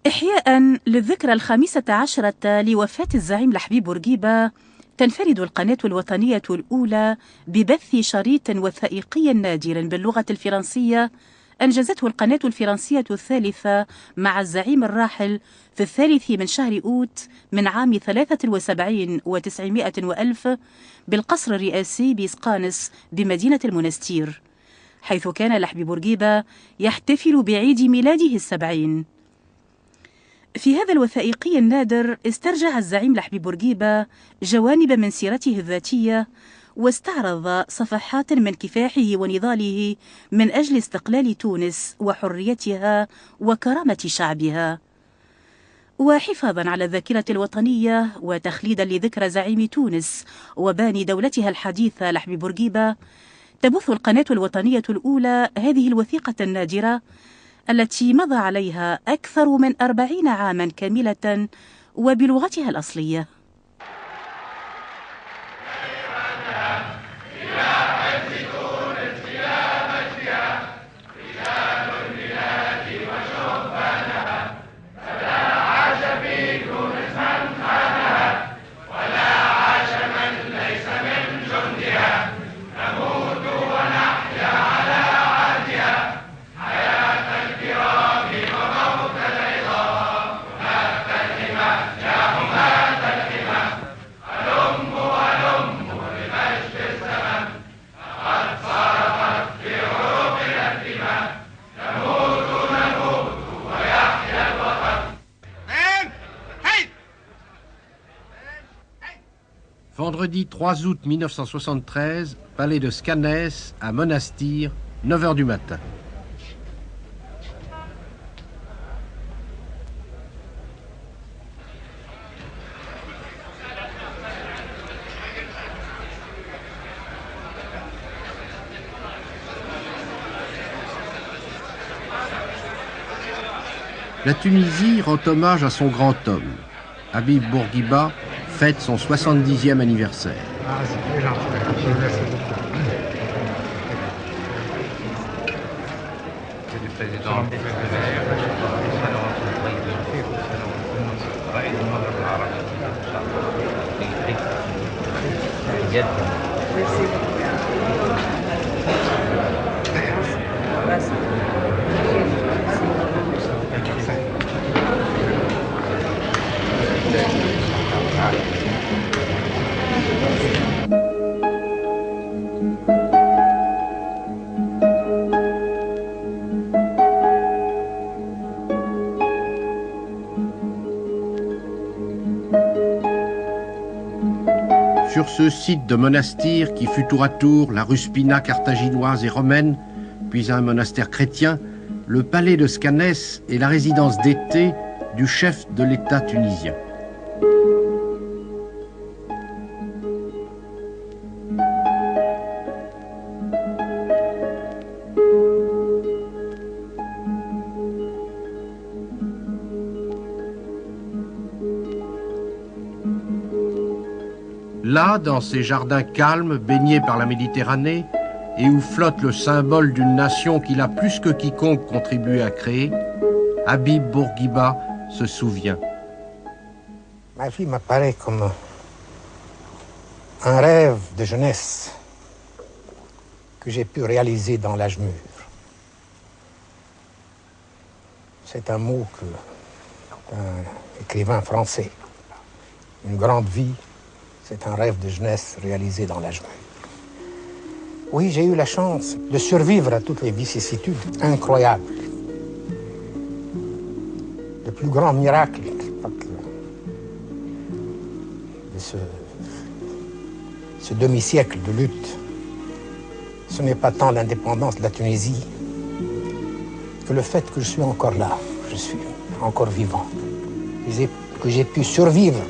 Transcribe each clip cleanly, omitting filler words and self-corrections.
إحياء للذكرى 15 لوفاة الزعيم لحبيب بورقيبة، تنفرد القناة الوطنية الأولى ببث شريط وثائقي نادر باللغة الفرنسية أنجزته القناة الفرنسية الثالثة مع الزعيم الراحل في 3 شهر أوت من عام 73 و900 وألف بالقصر الرئاسي بإسقانس بمدينة المنستير، حيث كان لحبيب بورقيبة يحتفل بعيد ميلاده 70. في هذا الوثائقي النادر استرجع الزعيم لحبيب بورقيبة جوانب من سيرته الذاتية، واستعرض صفحات من كفاحه ونضاله من أجل استقلال تونس وحريتها وكرامة شعبها. وحفاظا على الذاكرة الوطنية وتخليدا لذكرى زعيم تونس وباني دولتها الحديثة لحبيب بورقيبة، تبث القناة الوطنية الأولى هذه الوثيقة النادرة التي مضى عليها أكثر من 40 عاما كاملة وبلغتها الأصلية. Vendredi 3 août 1973, palais de Scanès à Monastir, 9 h du matin. La Tunisie rend hommage à son grand homme. Habib Bourguiba fête son 70e anniversaire. Sur ce site de monastir qui fut tour à tour la Ruspina carthaginoise et romaine, puis un monastère chrétien, le palais de Scanès est la résidence d'été du chef de l'État tunisien. Là, dans ces jardins calmes, baignés par la Méditerranée, et où flotte le symbole d'une nation qu'il a plus que quiconque contribué à créer, Habib Bourguiba se souvient. Ma vie m'apparaît comme un rêve de jeunesse que j'ai pu réaliser dans l'âge mûr. C'est un mot qu'un écrivain français, une grande vie, c'est un rêve de jeunesse réalisé dans l'âge mûr. Oui, j'ai eu la chance de survivre à toutes les vicissitudes incroyables. Le plus grand miracle de ce demi-siècle de lutte, ce n'est pas tant l'indépendance de la Tunisie que le fait que je suis encore là, je suis encore vivant, que j'ai pu survivre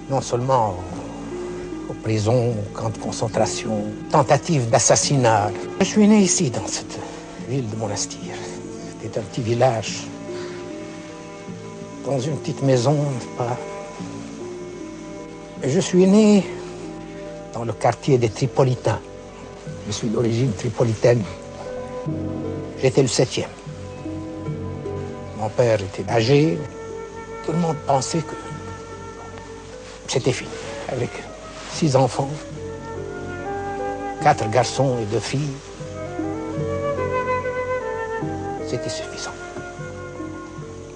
non seulement aux prisons, aux camps de concentration, tentatives d'assassinat. Je suis né ici, dans cette ville de Monastir. C'était un petit village, dans une petite maison, pas. Et je suis né dans le quartier des Tripolitains. Je suis d'origine tripolitaine. J'étais le 7e. Mon père était âgé. Tout le monde pensait que c'était fini. Avec 6 enfants, 4 garçons et 2 filles, c'était suffisant.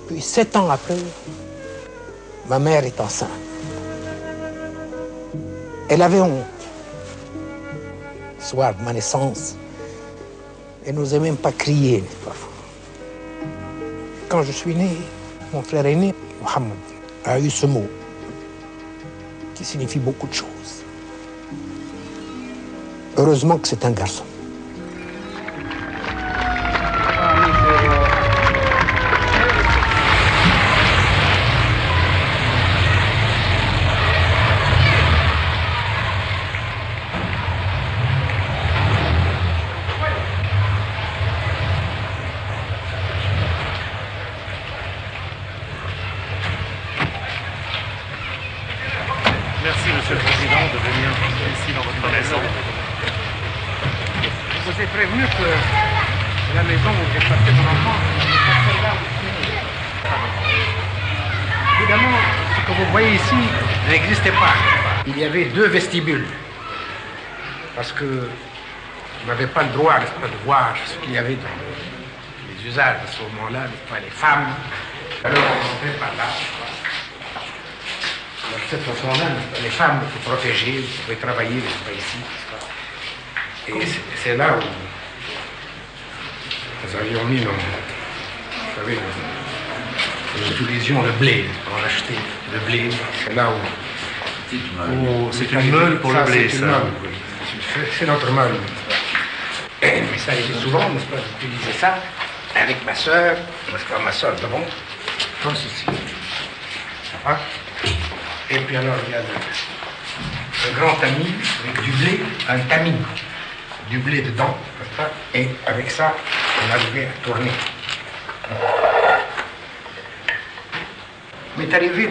Puis 7 ans après, ma mère est enceinte. Elle avait honte. Le soir de ma naissance, elle n'osait même pas crier, n'est-ce pas? Quand je suis né, mon frère aîné, Mohamed, a eu ce mot qui signifie beaucoup de choses. Heureusement que c'est un garçon. Merci, Monsieur le Président, de venir ici dans votre maison. Je vous ai prévenu que la maison où j'ai passé mon enfance n'était pas celle-là où je suis né. Évidemment, ce que vous voyez ici n'existait pas. Il y avait 2 vestibules. Parce que je n'avais pas le droit de voir ce qu'il y avait dans les usages de ce moment-là, les femmes. Alors on rentrait par là. Alors, de cette façon-là, les femmes étaient protégées, vous pouvez travailler, pas ici. Et c'est là où nous avions mis nos, vous savez, nous utilisions le blé pour acheter le blé. C'est là où C'est une meule pour le blé, c'est une ça. meule, oui. C'est notre meule. Mais ça arrivait souvent, n'est-ce pas, d'utiliser ça avec ma sœur, n'est-ce pas, ma sœur devant, comme ceci. Hein? Et puis alors, il y a le grand tamis avec du blé, un tamis, du blé dedans, n'est-ce pas? Et avec ça, on arrivait à tourner. Il m'est arrivé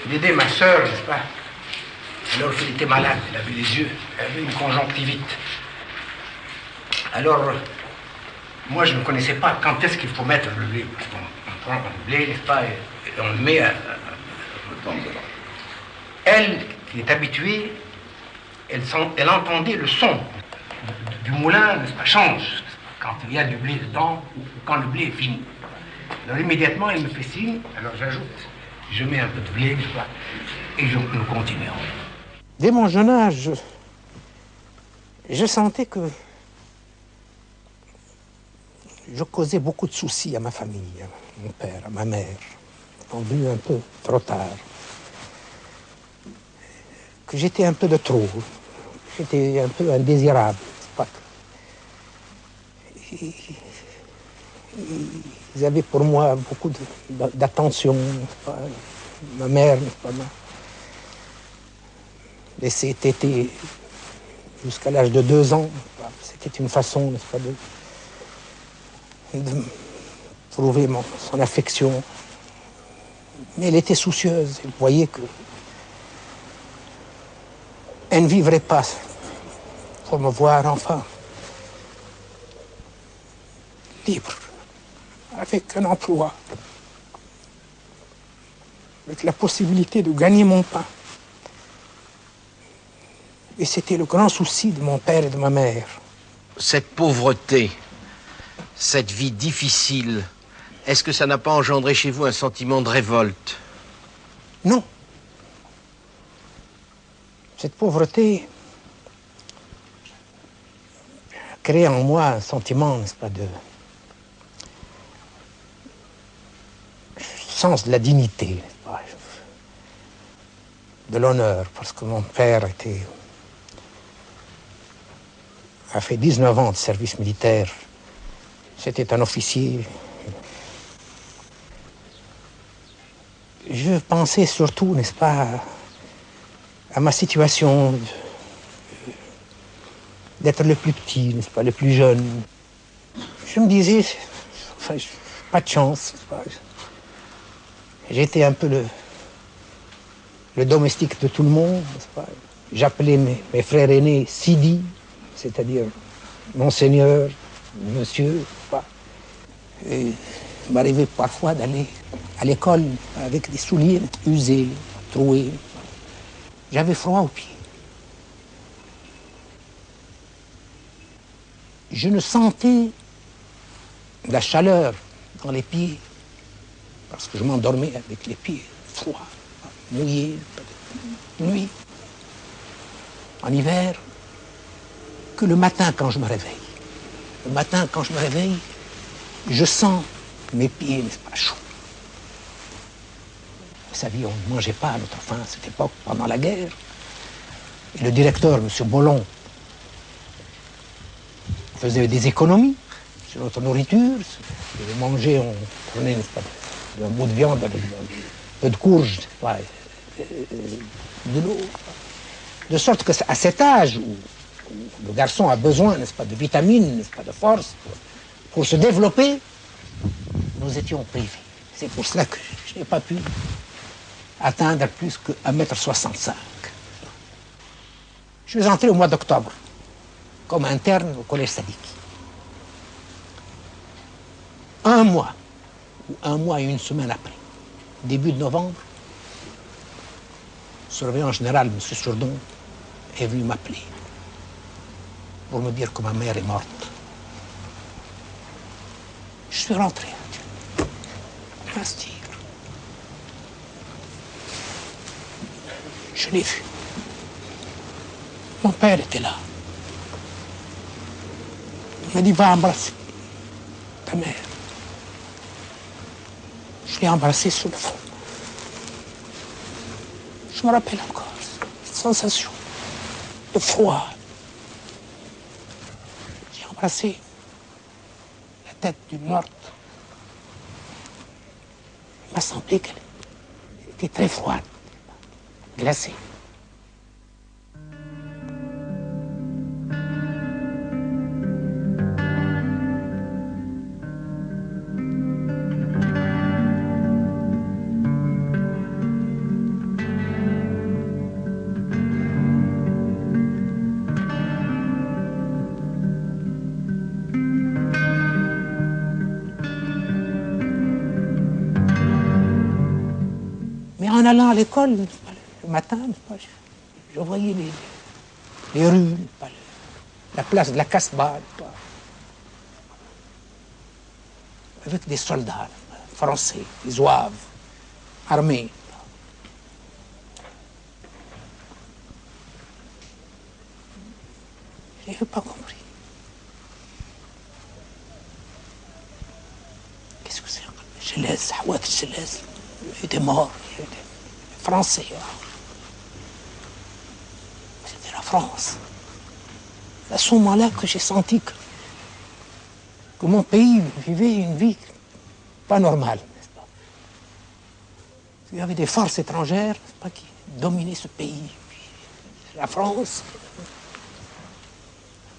d'aider ma sœur, n'est-ce pas? Alors qu'elle était malade, elle avait les yeux, elle avait une conjonctivite. Alors, moi, je ne connaissais pas quand est-ce qu'il faut mettre le blé. On prend le blé, n'est-ce pas, et on le met à elle, qui est habituée, elle entendait le son du moulin, n'est-ce pas, change quand il y a du blé dedans ou quand le blé est fini. Alors immédiatement, elle me fait signe, alors j'ajoute, je mets un peu de blé, n'est-ce pas, et nous continuons. Dès mon jeune âge, je sentais que je causais beaucoup de soucis à ma famille, à mon père, à ma mère, vendu un peu trop tard. Que j'étais un peu de trop, j'étais un peu indésirable. Pas que... Ils avaient pour moi beaucoup d'attention. Ma mère m'a laissé téter jusqu'à l'âge de 2 ans. C'était une façon, n'est-ce pas, de prouver son affection. Mais elle était soucieuse, elle voyait que elle ne vivrait pas pour me voir enfin libre, avec un emploi, avec la possibilité de gagner mon pain. Et c'était le grand souci de mon père et de ma mère. Cette pauvreté, cette vie difficile, est-ce que ça n'a pas engendré chez vous un sentiment de révolte? Non. Cette pauvreté crée en moi un sentiment, n'est-ce pas, de sens de la dignité, n'est-ce pas, de l'honneur, parce que mon père a fait 19 ans de service militaire. C'était un officier. Je pensais surtout, n'est-ce pas, à ma situation d'être le plus petit, n'est-ce pas, le plus jeune. Je me disais, enfin, pas de chance, n'est-ce pas. J'étais un peu le domestique de tout le monde, n'est-ce pas. J'appelais mes frères aînés Sidi, c'est-à-dire Monseigneur, Monsieur, n'est-ce pas. Et Il m'arrivait parfois d'aller à l'école avec des souliers usés, troués. J'avais froid aux pieds. Je ne sentais la chaleur dans les pieds parce que je m'endormais avec les pieds froids, mouillés, nuit, en hiver, que le matin quand je me réveille. Le matin quand je me réveille, je sens mes pieds, n'est-ce pas, chauds. Vous savez, on ne mangeait pas à notre faim à cette époque, pendant la guerre. Et le directeur, M. Bollon, faisait des économies sur notre nourriture. On mangeait, on prenait, n'est-ce pas, un bout de viande, un peu de courge, de l'eau. De sorte qu'à cet âge où le garçon a besoin, n'est-ce pas, de vitamines, n'est-ce pas, de force, pour se développer, nous étions privés. C'est pour cela que je n'ai pas pu atteindre plus que 1,65 m. Je suis entré au mois d'octobre comme interne au collège Sadiki. Un mois et une semaine après, début de novembre, le surveillant général, M. Sourdon, est venu m'appeler pour me dire que ma mère est morte. Je suis rentré à Mastir. Je l'ai vu. Mon père était là. Il m'a dit, va embrasser ta mère. Je l'ai embrassé sur le front. Je me rappelle encore cette sensation de froid. J'ai embrassé la tête d'une morte. Il m'a semblé qu'elle était très froide, glacée. En allant à l'école, le matin, je voyais les rues, la place de la Casbah, avec des soldats français, des zouaves, armés. Je n'avais pas compris. Qu'est-ce que c'est? Gelez, Hawat Gelez, il était mort. Français. C'était la France. C'est à ce moment-là que j'ai senti que mon pays vivait une vie pas normale, n'est-ce pas? Il y avait des forces étrangères, n'est-ce pas, qui dominaient ce pays. La France.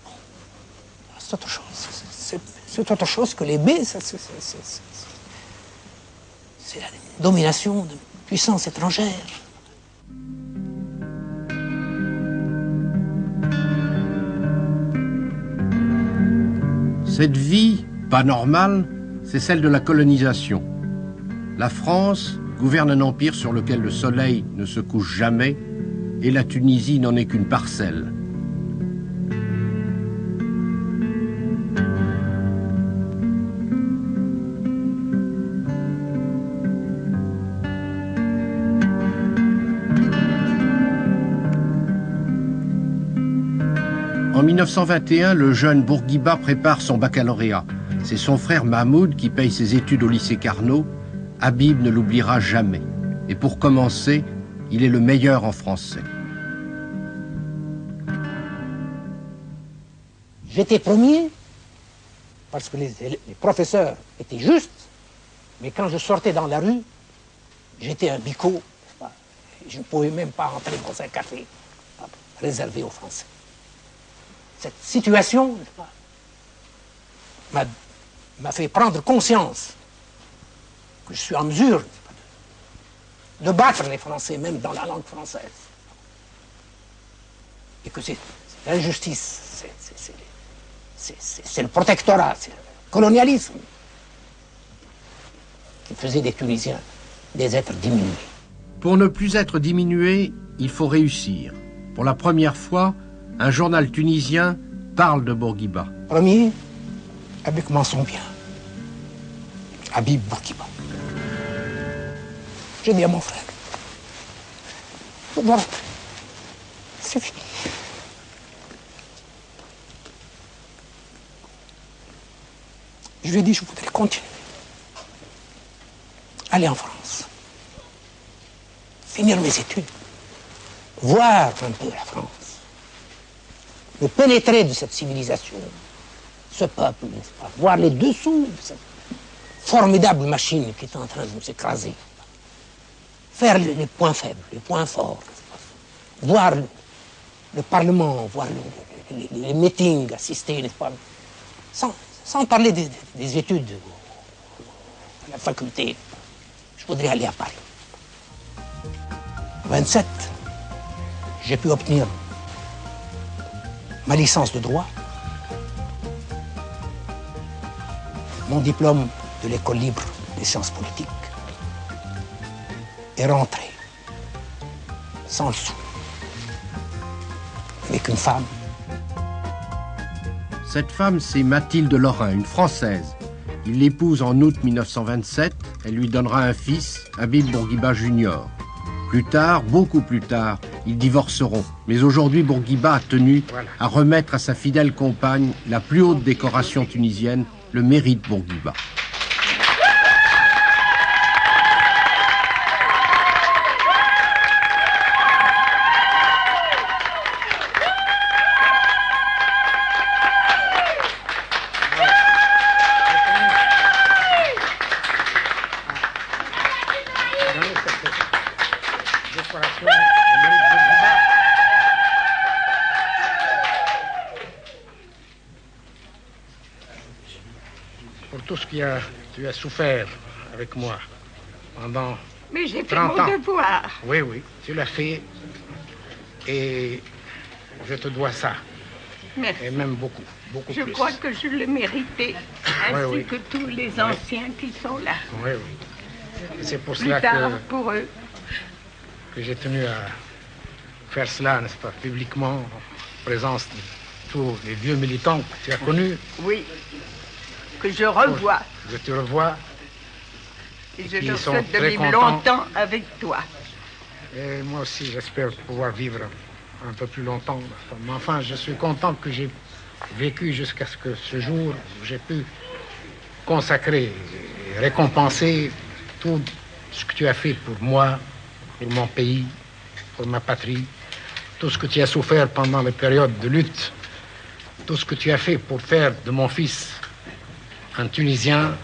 Bon, c'est autre chose. C'est autre chose que les baies. C'est la domination de puissance étrangère. Cette vie pas normale, c'est celle de la colonisation. La France gouverne un empire sur lequel le soleil ne se couche jamais et la Tunisie n'en est qu'une parcelle. En 1921, le jeune Bourguiba prépare son baccalauréat. C'est son frère Mahmoud qui paye ses études au lycée Carnot. Habib ne l'oubliera jamais. Et pour commencer, il est le meilleur en français. J'étais premier parce que les professeurs étaient justes, mais quand je sortais dans la rue, j'étais un bico. Je ne pouvais même pas entrer dans un café réservé aux Français. Cette situation, n'est-ce pas, m'a fait prendre conscience que je suis en mesure de battre les Français, même dans la langue française. Et que c'est l'injustice, c'est le protectorat, c'est le colonialisme. qui faisait des Tunisiens des êtres diminués. Pour ne plus être diminué, il faut réussir. Pour la première fois, un journal tunisien parle de Bourguiba. Premier, avec mention bien, Habib Bourguiba. J'ai dit à mon frère, voilà, c'est fini. Je lui ai dit, je voudrais continuer. Aller en France. Finir mes études. Voir un peu la France. Me pénétrer de cette civilisation. Ce peuple, n'est-ce pas? Voir les dessous de cette formidable machine qui est en train de nous écraser. Faire les points faibles, les points forts. Voir le Parlement, voir les meetings, assister, n'est-ce pas? Sans parler des études à la faculté. Je voudrais aller à Paris. 27, j'ai pu obtenir ma licence de droit, mon diplôme de l'école libre des sciences politiques et rentrer sans le sou avec une femme. Cette femme, c'est Mathilde Lorrain, une Française. Il l'épouse en août 1927. Elle lui donnera un fils, Habib Bourguiba Junior. Plus tard, beaucoup plus tard, ils divorceront. Mais aujourd'hui, Bourguiba a tenu à remettre à sa fidèle compagne la plus haute décoration tunisienne, le mérite Bourguiba. Pour tout ce que tu as souffert avec moi pendant Mais j'ai fait 30 mon ans. devoir. Oui, oui, tu l'as fait et je te dois ça. Merci. Et même beaucoup, beaucoup Je plus. crois que je l'ai mérité, ainsi Oui, oui. que tous les anciens qui sont là. Oui, oui. Et c'est pour Plus cela tard, pour eux. que j'ai tenu à faire cela, n'est-ce pas, publiquement, en présence de tous les vieux militants que tu as connus. Oui. Que je revois. Je te revois. Et je qui leur sont souhaite de très vivre contents. longtemps avec toi. Et moi aussi, j'espère pouvoir vivre un peu plus longtemps. Mais enfin, je suis content que j'ai vécu jusqu'à ce que ce jour où j'ai pu consacrer et récompenser tout ce que tu as fait pour moi, pour mon pays, pour ma patrie, tout ce que tu as souffert pendant les périodes de lutte, tout ce que tu as fait pour faire de mon fils un Tunisien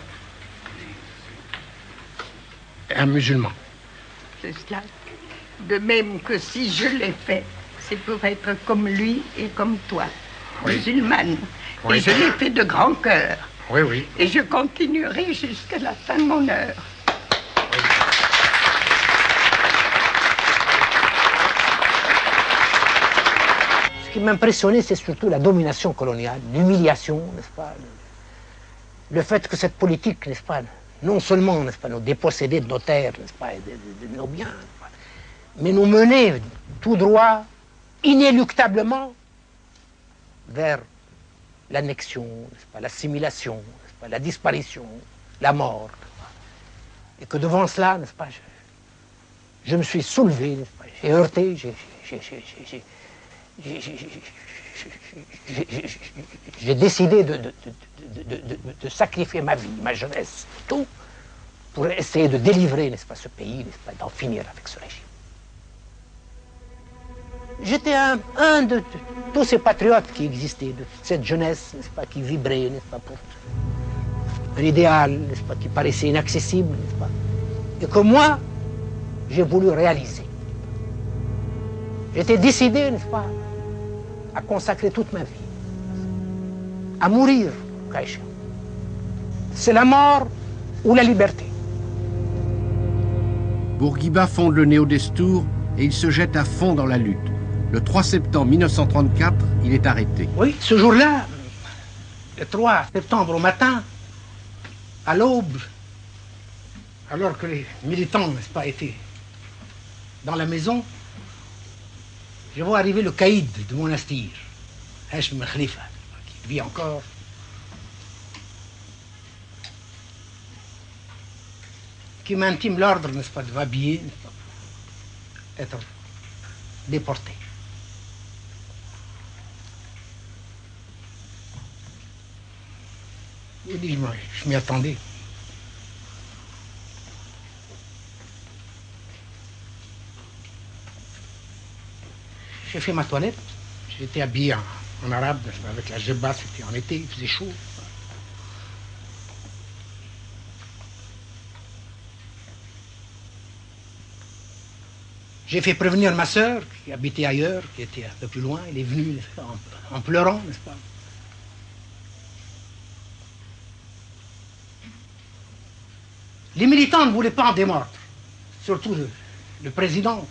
et un musulman. C'est cela. De même que si je l'ai fait, c'est pour être comme lui et comme toi, Oui. musulmane. Oui. Et je l'ai fait de grand cœur. Oui, oui. Et je continuerai jusqu'à la fin de mon heure. Ce qui m'impressionnait, c'est surtout la domination coloniale, l'humiliation, n'est-ce pas? Le fait que cette politique, n'est-ce pas, non seulement, n'est-ce pas, nous déposséder de nos terres, n'est-ce pas, et de nos biens, n'est-ce pas, mais nous mener tout droit, inéluctablement, vers l'annexion, n'est-ce pas, l'assimilation, n'est-ce pas, la disparition, la mort. N'est-ce pas. Et que devant cela, n'est-ce pas, je me suis soulevé, n'est-ce pas, j'ai heurté, j'ai décidé de sacrifier ma vie, ma jeunesse, tout, pour essayer de délivrer, n'est-ce pas, ce pays, n'est-ce pas, d'en finir avec ce régime. J'étais un de tous ces patriotes qui existaient, de cette jeunesse, n'est-ce pas, qui vibrait, n'est-ce pas, pour un idéal, n'est-ce pas, qui paraissait inaccessible, n'est-ce pas, et que moi, j'ai voulu réaliser. J'étais décidé, n'est-ce pas, à consacrer toute ma vie, à mourir, Kaïcha. C'est la mort ou la liberté. Bourguiba fonde le Néo-Destour et il se jette à fond dans la lutte. Le 3 septembre 1934, il est arrêté. Oui, ce jour-là, le 3 septembre au matin, à l'aube, alors que les militants, n'est-ce pas, étaient dans la maison, je vois arriver le caïd de Monastir, Hachem Khalifa, qui vit encore. Qui m'intime l'ordre, n'est-ce pas, de m'habiller, n'est-ce pas, être déporté. Il dit, je m'y attendais. J'ai fait ma toilette, j'étais habillé en arabe, avec la djebba, c'était en été, il faisait chaud. J'ai fait prévenir ma sœur, qui habitait ailleurs, qui était un peu plus loin, elle est venue en pleurant, n'est-ce pas? Les militants ne voulaient pas en démordre, surtout le président.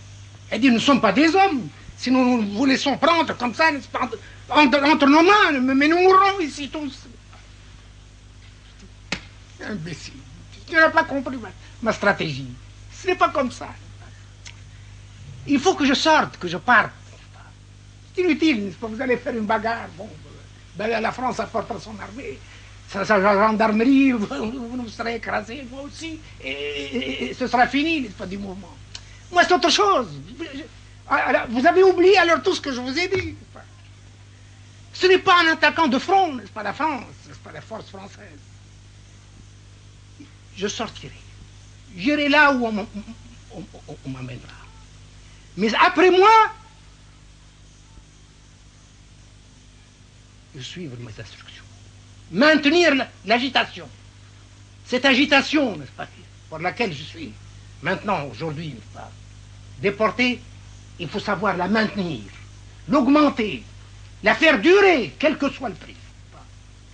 Il dit, nous ne sommes pas des hommes. Si nous vous laissons prendre comme ça, n'est-ce pas, entre nos mains, mais nous mourrons ici tous. Imbécile. Tu n'as pas compris ma stratégie. Ce n'est pas comme ça. Il faut que je sorte, que je parte. C'est inutile, n'est-ce pas? Vous allez faire une bagarre. Bon, ben, la France apportera son armée, sa gendarmerie, vous serez écrasés, moi aussi, et ce sera fini, n'est-ce pas, du mouvement. Moi, c'est autre chose. Vous avez oublié alors tout ce que je vous ai dit. Ce n'est pas un attaquant de front, n'est-ce pas, la France, n'est-ce pas, la force française. Je sortirai. J'irai là où on m'amènera. Mais après moi, je suivre mes instructions. Maintenir l'agitation. Cette agitation, n'est-ce pas, pour laquelle je suis maintenant, aujourd'hui, n'est-ce pas, déporté, il faut savoir la maintenir, l'augmenter, la faire durer, quel que soit le prix,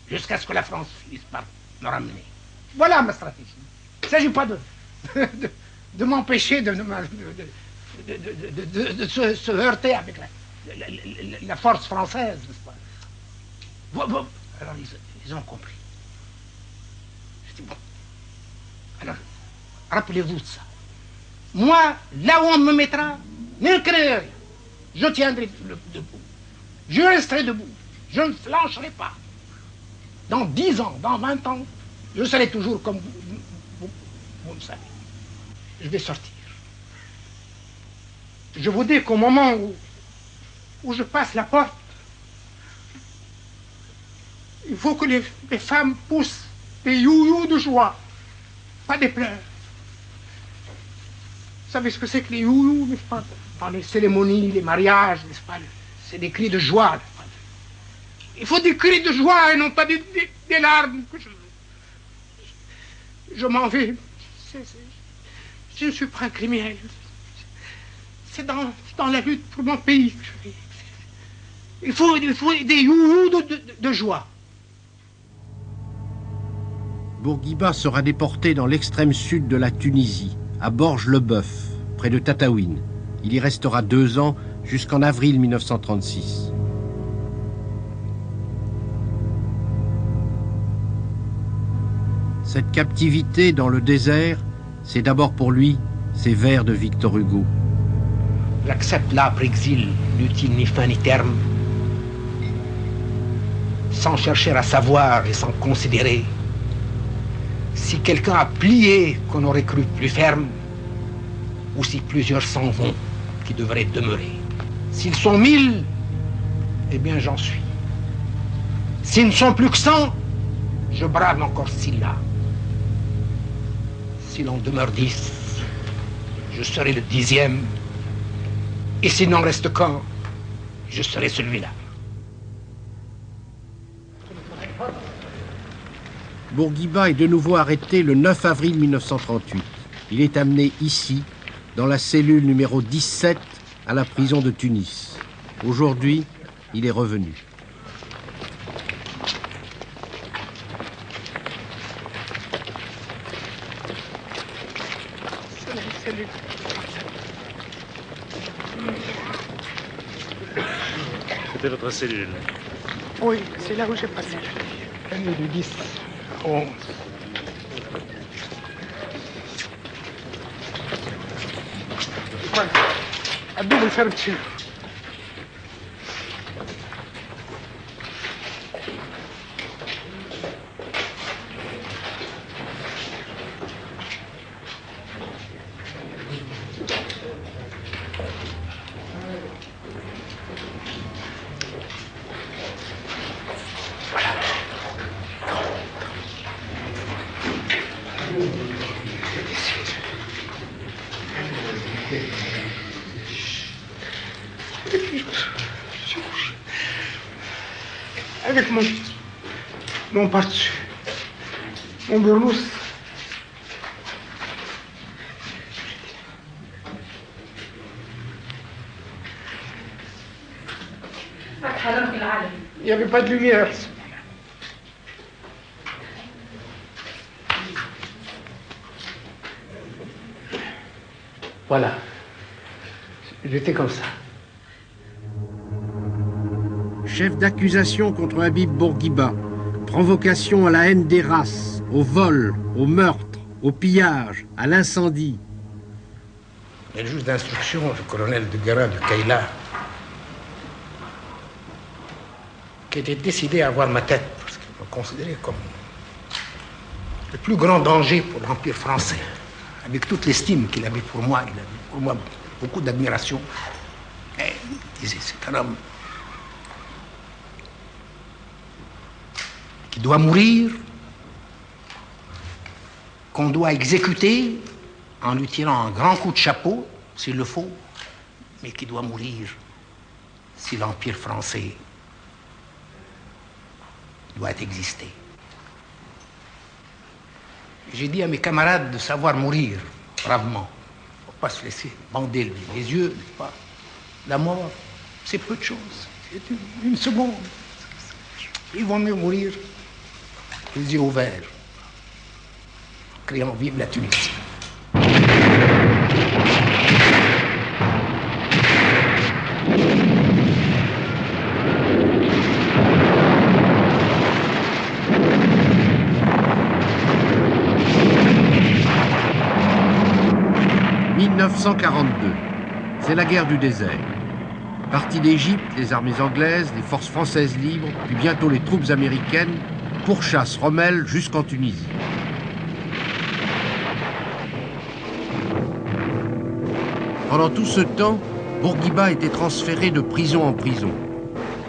jusqu'à ce que la France finisse par me ramener. Voilà ma stratégie. Il ne s'agit pas de m'empêcher de se heurter avec la force française, n'est-ce pas? Alors ils ont compris. Je dis bon. Alors, rappelez-vous de ça. Moi, là où on me mettra, ne craignez rien. Je tiendrai debout. Je resterai debout. Je ne flancherai pas. Dans 10 ans, dans 20 ans, je serai toujours comme vous le savez. Je vais sortir. Je vous dis qu'au moment où je passe la porte, il faut que les femmes poussent des you-you de joie, pas des pleurs. Vous savez ce que c'est que les you-you, n'est-ce pas? Dans les cérémonies, les mariages, n'est-ce pas? C'est des cris de joie. Il faut des cris de joie et non pas des larmes. Je m'en vais. Je ne suis pas un criminel. C'est dans la lutte pour mon pays que je vis. Il faut des you-you de joie. Bourguiba sera déporté dans l'extrême sud de la Tunisie, à Borges-le-Bœuf, près de Tataouine. Il y restera 2 ans, jusqu'en avril 1936. Cette captivité dans le désert, c'est d'abord pour lui ces vers de Victor Hugo. J'accepte l'âpre exil, n'utile ni fin ni terme, sans chercher à savoir et sans considérer si quelqu'un a plié qu'on aurait cru plus ferme, ou si plusieurs s'en vont qui devraient demeurer. S'ils sont 1000, eh bien j'en suis. S'ils ne sont plus que 100, je brave encore Scylla. S'il en demeure 10, je serai le 10e. Et s'il n'en reste qu'un, je serai celui-là. Bourguiba est de nouveau arrêté le 9 avril 1938. Il est amené ici, dans la cellule numéro 17, à la prison de Tunis. Aujourd'hui, il est revenu. C'était votre cellule? Oui, c'est là où j'ai passé la nuit du 10 au 11. اخوان ادوهم شربت شاي. Avec mon parti, mon burnous. Il n'y avait pas de lumière. Voilà. J'étais comme ça. Chef d'accusation contre Habib Bourguiba, provocation à la haine des races, au vol, au meurtre, au pillage, à l'incendie. Et le juge d'instruction, le colonel de Guérin de Kayla, qui était décidé à avoir ma tête, parce qu'il me considérait comme le plus grand danger pour l'Empire français. Avec toute l'estime qu'il avait pour moi, il avait pour moi beaucoup d'admiration. Et il disait, c'est un homme qui doit mourir, qu'on doit exécuter en lui tirant un grand coup de chapeau, s'il le faut, mais qui doit mourir si l'Empire français doit exister. J'ai dit à mes camarades de savoir mourir bravement. Il ne faut pas se laisser bander les yeux, n'est-ce pas? La mort, c'est peu de choses. C'est une seconde. Ils vont mieux mourir les yeux ouverts, en criant « Vive la Tunisie !» « 1942, c'est la guerre du désert. Partie d'Égypte, les armées anglaises, les forces françaises libres, puis bientôt les troupes américaines pourchassent Rommel jusqu'en Tunisie. Pendant tout ce temps, Bourguiba était transféré de prison en prison.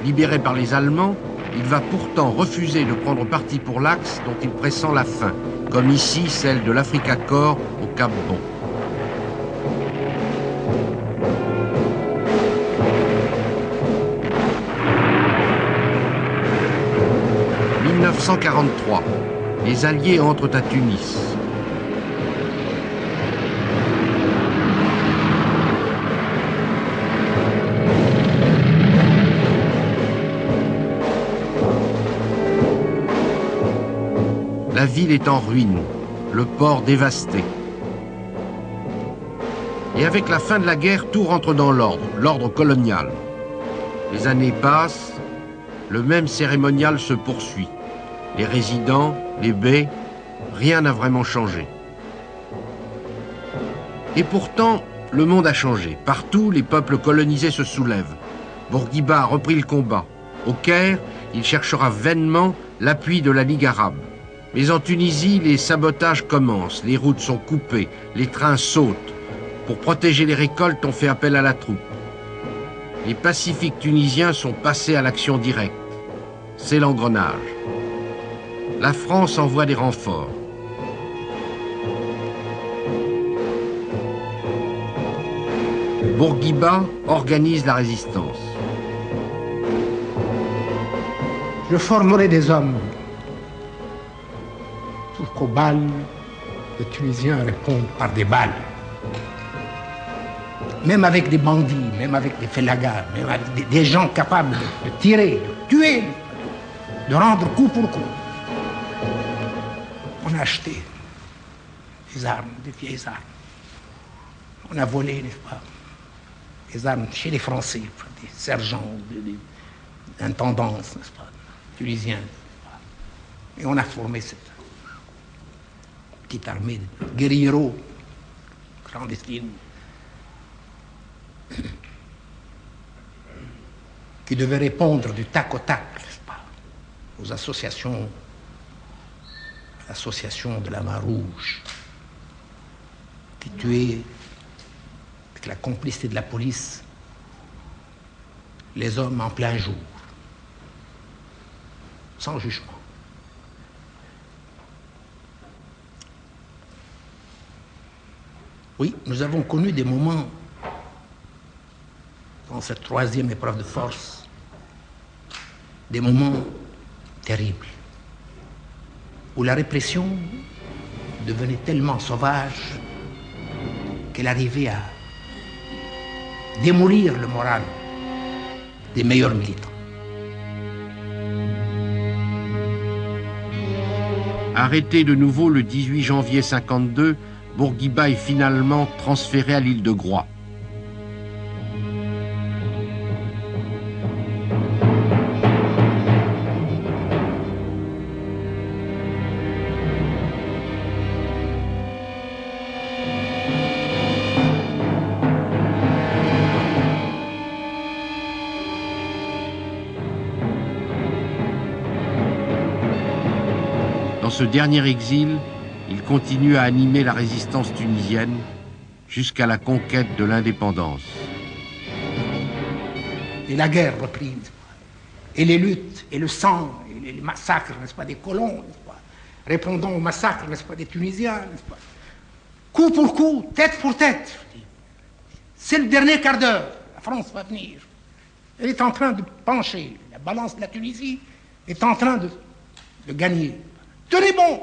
Libéré par les Allemands, il va pourtant refuser de prendre parti pour l'axe dont il pressent la fin, comme ici celle de l'Africa Corps au Cap Bon. « 1943, les Alliés entrent à Tunis. La ville est en ruine, le port dévasté. Et avec la fin de la guerre, tout rentre dans l'ordre colonial. Les années passent, le même cérémonial se poursuit. Les résidents, les bey, rien n'a vraiment changé. Et pourtant, le monde a changé. Partout, les peuples colonisés se soulèvent. Bourguiba a repris le combat. Au Caire, il cherchera vainement l'appui de la Ligue arabe. Mais en Tunisie, les sabotages commencent, les routes sont coupées, les trains sautent. Pour protéger les récoltes, on fait appel à la troupe. Les pacifiques tunisiens sont passés à l'action directe. C'est l'engrenage. La France envoie des renforts. Bourguiba organise la résistance. Je formerai des hommes pour qu'aux balles, les Tunisiens répondent par des balles. Même avec des bandits, même avec des félagas, même avec des gens capables de tirer, de tuer, de rendre coup pour coup. On a acheté des armes, des vieilles armes. On a volé, n'est-ce pas, des armes chez les Français, des sergents, des intendances, n'est-ce pas, tunisiens. Et on a formé cette petite armée de guerrieros clandestines qui devait répondre du tac au tac, n'est-ce pas, aux associations, l'association de la Main Rouge, qui tuait, avec la complicité de la police, les hommes en plein jour, sans jugement. Oui, nous avons connu des moments dans cette troisième épreuve de force, des moments terribles, où la répression devenait tellement sauvage qu'elle arrivait à démolir le moral des meilleurs militants. Arrêté de nouveau le 18 janvier 1952, Bourguiba est finalement transféré à l'île de Groix. Dans ce dernier exil, il continue à animer la résistance tunisienne jusqu'à la conquête de l'indépendance. Et la guerre reprise, et les luttes, et le sang, et les massacres, n'est-ce pas, des colons, n'est-ce pas, répondant aux massacres, n'est-ce pas, des Tunisiens, n'est-ce pas, coup pour coup, tête pour tête. C'est le dernier quart d'heure, la France va venir. Elle est en train de pencher, la balance de la Tunisie est en train de gagner. Tenez bon!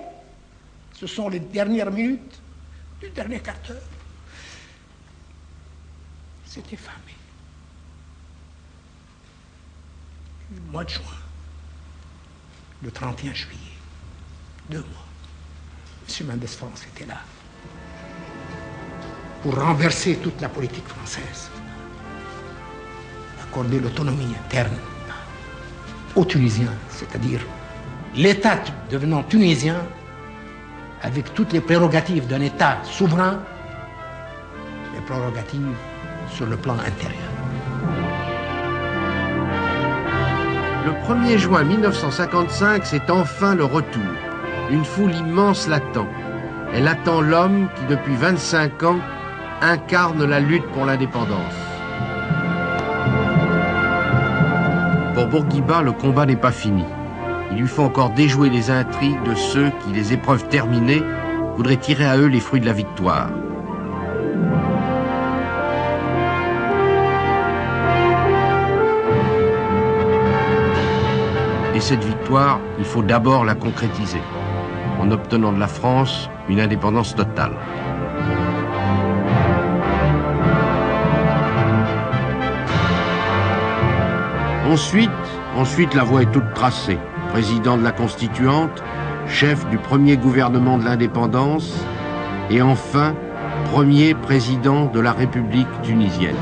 Ce sont les dernières minutes du dernier quart d'heure. C'était fermé. Le mois de juin, le 31 juillet, 2 mois, M. Mendes France était là pour renverser toute la politique française, accorder l'autonomie interne aux Tunisiens, c'est-à-dire l'État devenant tunisien avec toutes les prérogatives d'un État souverain, les prérogatives sur le plan intérieur. Le 1er juin 1955, c'est enfin le retour. Une foule immense l'attend. Elle attend l'homme qui, depuis 25 ans, incarne la lutte pour l'indépendance. Pour Bourguiba, le combat n'est pas fini. Il lui faut encore déjouer les intrigues de ceux qui, les épreuves terminées, voudraient tirer à eux les fruits de la victoire. Et cette victoire, il faut d'abord la concrétiser, en obtenant de la France une indépendance totale. Ensuite, la voie est toute tracée. Président de la Constituante, chef du premier gouvernement de l'indépendance et enfin, premier président de la République tunisienne.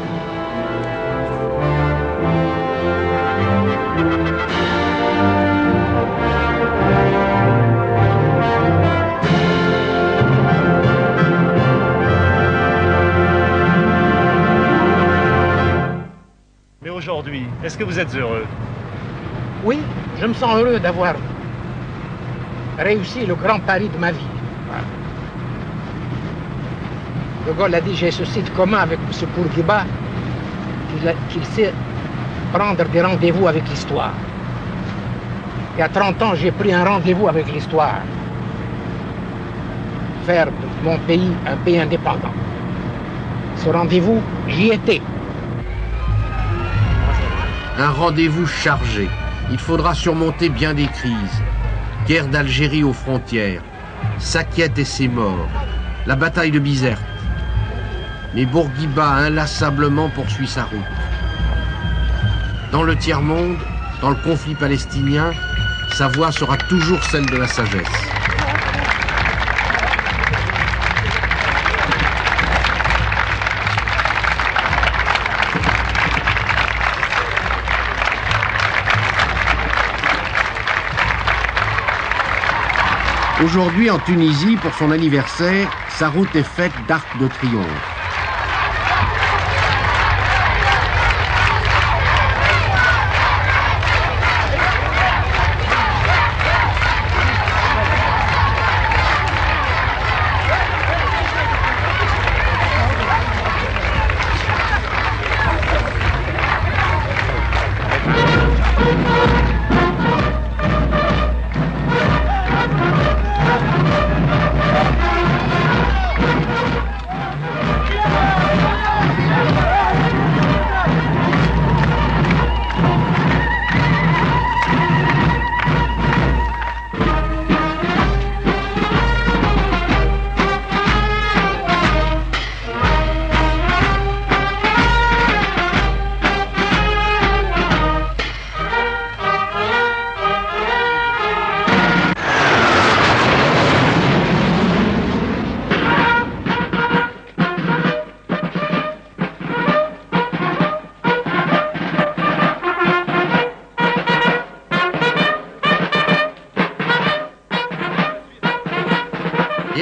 Mais aujourd'hui, est-ce que vous êtes heureux? Oui, je me sens heureux d'avoir réussi le grand pari de ma vie. De Gaulle a dit, j'ai ceci de commun avec M. Bourguiba, qu'il sait prendre des rendez-vous avec l'histoire. Et à 30 ans, j'ai pris un rendez-vous avec l'histoire. Faire de mon pays un pays indépendant. Ce rendez-vous, j'y étais. Un rendez-vous chargé. Il faudra surmonter bien des crises. Guerre d'Algérie aux frontières, Sakiet et ses morts, la bataille de Bizerte. Mais Bourguiba inlassablement poursuit sa route. Dans le tiers-monde, dans le conflit palestinien, sa voix sera toujours celle de la sagesse. Aujourd'hui, en Tunisie, pour son anniversaire, sa route est faite d'arcs de triomphe.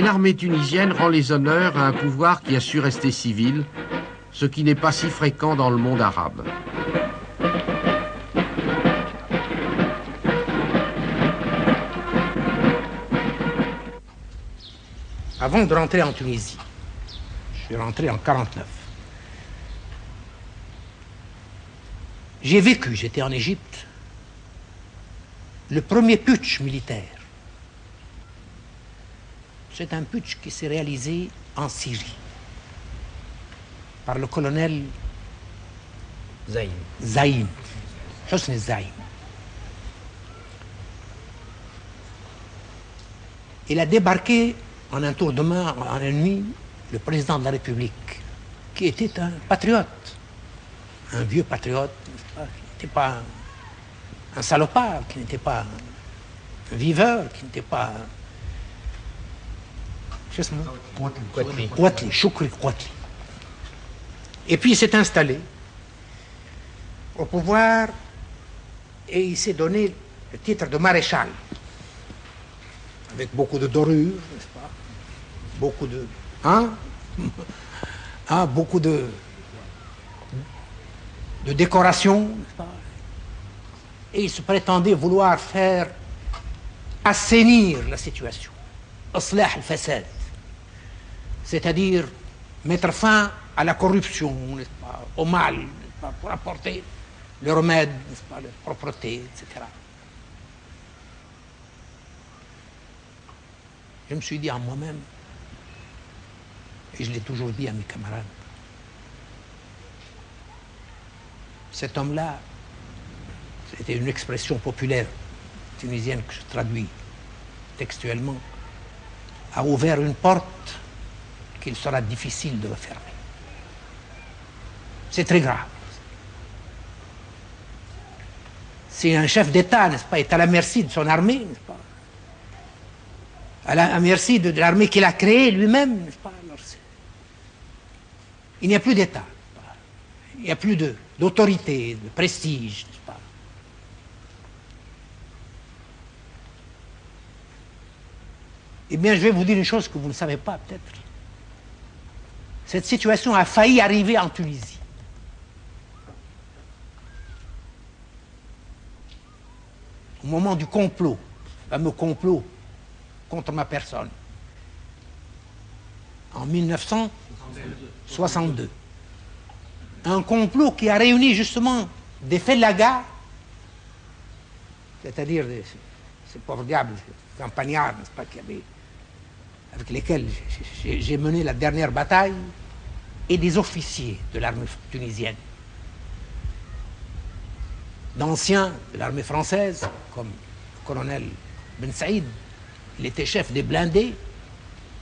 Et l'armée tunisienne rend les honneurs à un pouvoir qui a su rester civil, ce qui n'est pas si fréquent dans le monde arabe. Avant de rentrer en Tunisie, je suis rentré en 1949. J'ai vécu, j'étais en Égypte, le premier putsch militaire. C'est un putsch qui s'est réalisé en Syrie par le colonel Zaïm, Hosni Zaïm. Il a débarqué en un tour de main, en une nuit, le président de la République, qui était un patriote, un vieux patriote, qui n'était pas un salopard, qui n'était pas un viveur, qui n'était pas... Kouatli, Choukri Kouatli. Et puis il s'est installé au pouvoir et il s'est donné le titre de maréchal, avec beaucoup de dorures, n'est-ce pas? Beaucoup de... beaucoup de décorations, n'est-ce pas? Et il se prétendait vouloir faire assainir la situation. Islah al-Fassad. C'est-à-dire mettre fin à la corruption, n'est-ce pas, au mal, n'est-ce pas, pour apporter le remède, n'est-ce pas, la propreté, etc. Je me suis dit en moi-même, et je l'ai toujours dit à mes camarades, cet homme-là, c'était une expression populaire tunisienne que je traduis textuellement, a ouvert une porte qu'il sera difficile de refermer. C'est très grave. Si un chef d'État, n'est-ce pas, est à la merci de son armée, n'est-ce pas, à la merci de l'armée qu'il a créée lui-même, n'est-ce pas, alors il n'y a plus d'État, il n'y a plus d'autorité, de prestige, n'est-ce pas. Eh bien, je vais vous dire une chose que vous ne savez pas, peut-être. Cette situation a failli arriver en Tunisie. Au moment du complot, le fameux complot contre ma personne, en 1962. Un complot qui a réuni justement des félagas, c'est-à-dire ces pauvres diables, ces campagnards, n'est-ce pas, avec lesquels j'ai mené la dernière bataille, et des officiers de l'armée tunisienne. D'anciens de l'armée française, comme le colonel Ben Saïd, il était chef des blindés,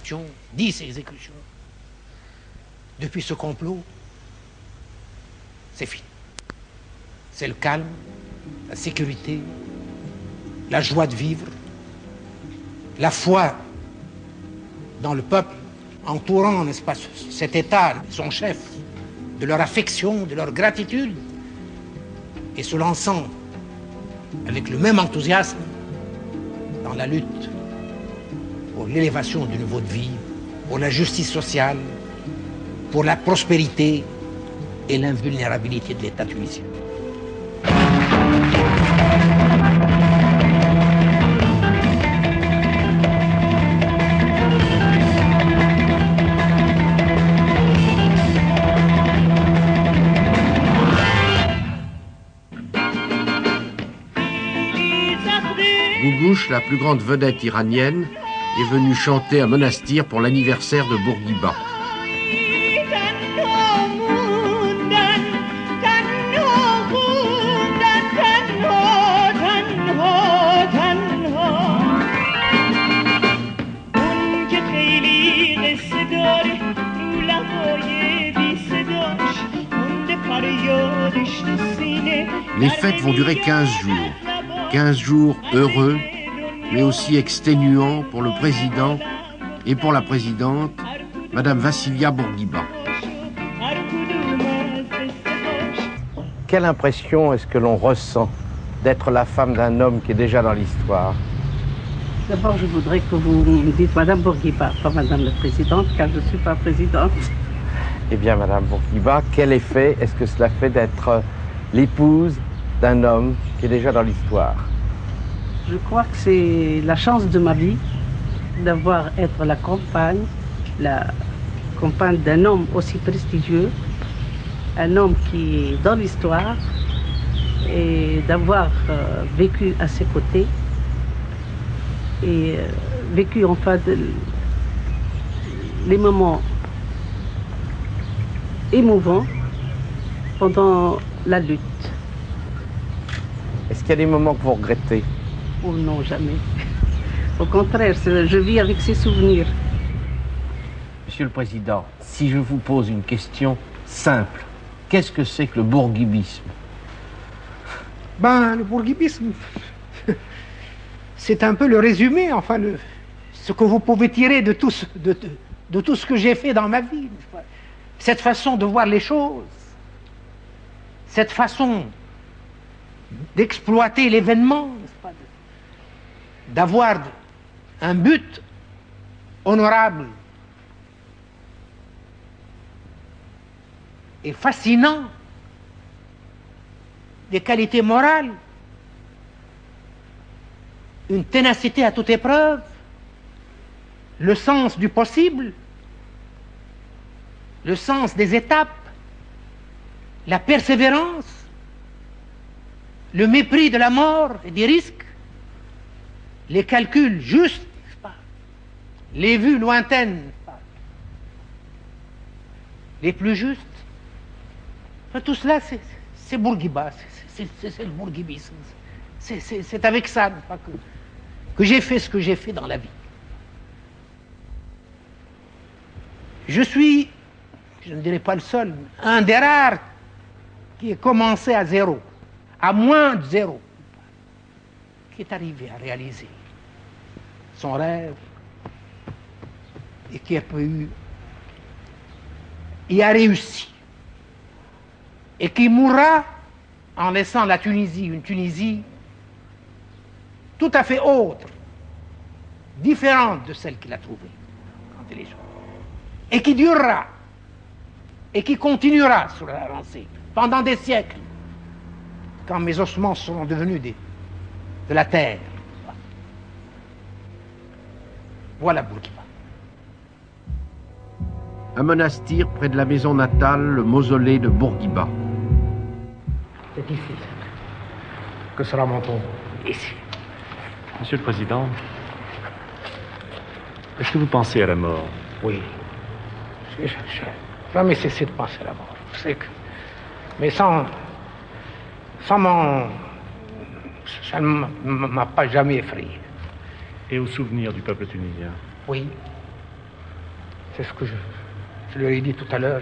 qui ont dit ces exécutions. Depuis ce complot, c'est fini. C'est le calme, la sécurité, la joie de vivre, la foi dans le peuple, entourant, n'est-ce pas, cet État, son chef, de leur affection, de leur gratitude, et se lançant avec le même enthousiasme dans la lutte pour l'élévation du niveau de vie, pour la justice sociale, pour la prospérité et l'invulnérabilité de l'État tunisien. Gougouche, la plus grande vedette iranienne, est venue chanter à Monastir pour l'anniversaire de Bourguiba. Les fêtes vont durer 15 jours. 15 jours heureux, mais aussi exténuants pour le président et pour la présidente, Madame Vassilia Bourguiba. Quelle impression est-ce que l'on ressent d'être la femme d'un homme qui est déjà dans l'histoire? D'abord, je voudrais que vous me dites Madame Bourguiba, pas Madame la Présidente, car je ne suis pas présidente. Eh bien, Madame Bourguiba, quel effet est-ce que cela fait d'être l'épouse d'un homme qui est déjà dans l'histoire? Je crois que c'est la chance de ma vie d'avoir été la compagne d'un homme aussi prestigieux, un homme qui est dans l'histoire, et d'avoir vécu à ses côtés et vécu enfin les moments émouvants pendant la lutte. Est-ce qu'il y a des moments que vous regrettez? Oh non, jamais. Au contraire, je vis avec ces souvenirs. Monsieur le Président, si je vous pose une question simple, qu'est-ce que c'est que le bourguibisme? Ben, le bourguibisme, c'est un peu le résumé, enfin, ce que vous pouvez tirer de tout ce que j'ai fait dans ma vie. Cette façon de voir les choses, cette façon d'exploiter l'événement, d'avoir un but honorable et fascinant, des qualités morales, une ténacité à toute épreuve, le sens du possible, le sens des étapes, la persévérance, le mépris de la mort et des risques, les calculs justes, les vues lointaines, les plus justes. Enfin, tout cela, c'est Bourguiba, c'est le bourguibisme. C'est avec ça que j'ai fait ce que j'ai fait dans la vie. Je suis, je ne dirais pas le seul, un des rares qui a commencé à zéro, à moins de zéro, qui est arrivé à réaliser son rêve et qui y a réussi et qui mourra en laissant la Tunisie, une Tunisie tout à fait autre, différente de celle qu'il a trouvée quand il est jeune, et qui durera et qui continuera sur la lancée pendant des siècles, quand mes ossements seront devenus de la terre. Voilà Bourguiba. Un monastère près de la maison natale, le mausolée de Bourguiba. C'est ici que sera mon tombeau. Ici. Monsieur le Président, est-ce que vous pensez à la mort? Oui. Je jamais cessé de penser à la mort. C'est que, mais ça ne m'a pas jamais effrayé. Et au souvenir du peuple tunisien? Oui. C'est ce que je leur ai dit tout à l'heure.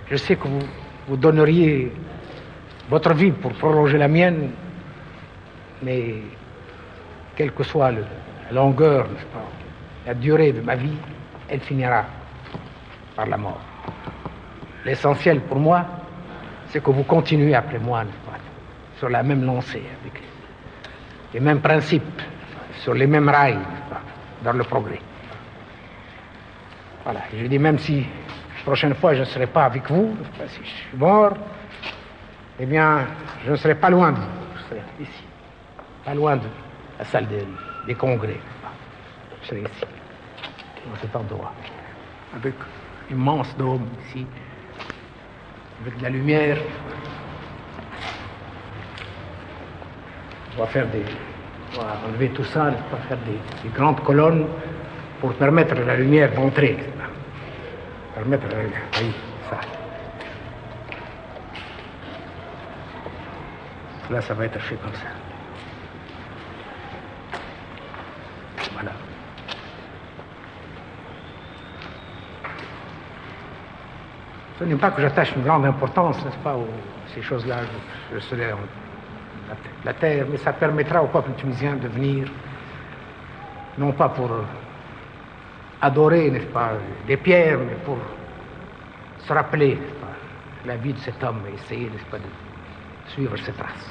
Je sais que vous donneriez votre vie pour prolonger la mienne, mais quelle que soit la longueur, n'est-ce pas, la durée de ma vie, elle finira par la mort. L'essentiel pour moi, c'est que vous continuez après moi, n'est-ce pas, sur la même lancée, avec les mêmes principes, sur les mêmes rails, n'est-ce pas, dans le progrès. Voilà, je dis, même si la prochaine fois je ne serai pas avec vous, si je suis mort, eh bien, je ne serai pas loin de vous, je serai ici, pas loin de la salle des congrès. Je serai ici, dans cet endroit, avec une immense dôme ici, avec de la lumière. On va enlever tout ça, on va faire des grandes colonnes pour permettre à la lumière d'entrer. Permettre à la lumière, oui, ça. Là, ça va être fait comme ça. Voilà. Ce n'est pas que j'attache une grande importance, n'est-ce pas, ces choses-là. Je serai la terre, mais ça permettra au peuple tunisien de venir, non pas pour adorer, n'est-ce pas, des pierres, mais pour se rappeler, n'est-ce pas, la vie de cet homme et essayer, n'est-ce pas, de suivre ses traces.